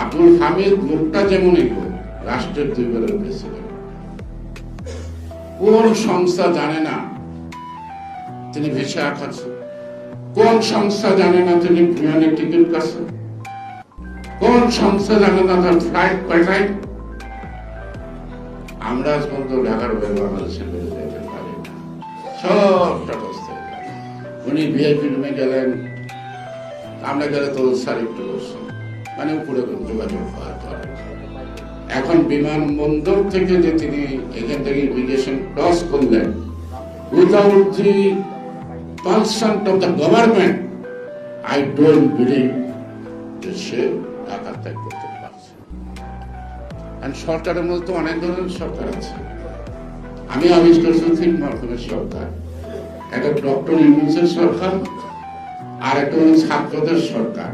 আব্দুল হামিদ মুখটা যেমনই হোক, রাষ্ট্রের 2 বারের প্রেসিডেন্ট। কোন সংস্থা জানে না তিনি ভিসা খাচ্ছেন? কোন সংস্থা জানে না তিনি বিমানের টিকিট কাটছেন? কোন সংস্থা জানে না তার ফ্লাইট পাঠায়? আমরা আজ পর্যন্ত ঢাকার বাইরে বাংলাদেশে বেড়ে যেতে পারি না, সব টাকাস্থায়। উনি ভিআইপি রুমে গেলেন, আমরা গেলে তো স্যার একটু বসছেন, মানে উপরে যোগাযোগ পাওয়া যায়। এখন বিমানবন্দর থেকে যে তিনি এখান থেকে ইমিগ্রেশন ক্রস করলেন without the consent of the government, I don't believe যে সে ঢাকা ত্যাগ করতে পারছে। সরকারের মধ্যে তো অনেক ধরনের সরকার আছে। আমি আবিষ্কার করছি মাধ্যমের সরকার, একটা ডক্টর ইউনুসের সরকার, আর একটা ছাত্রদের সরকার।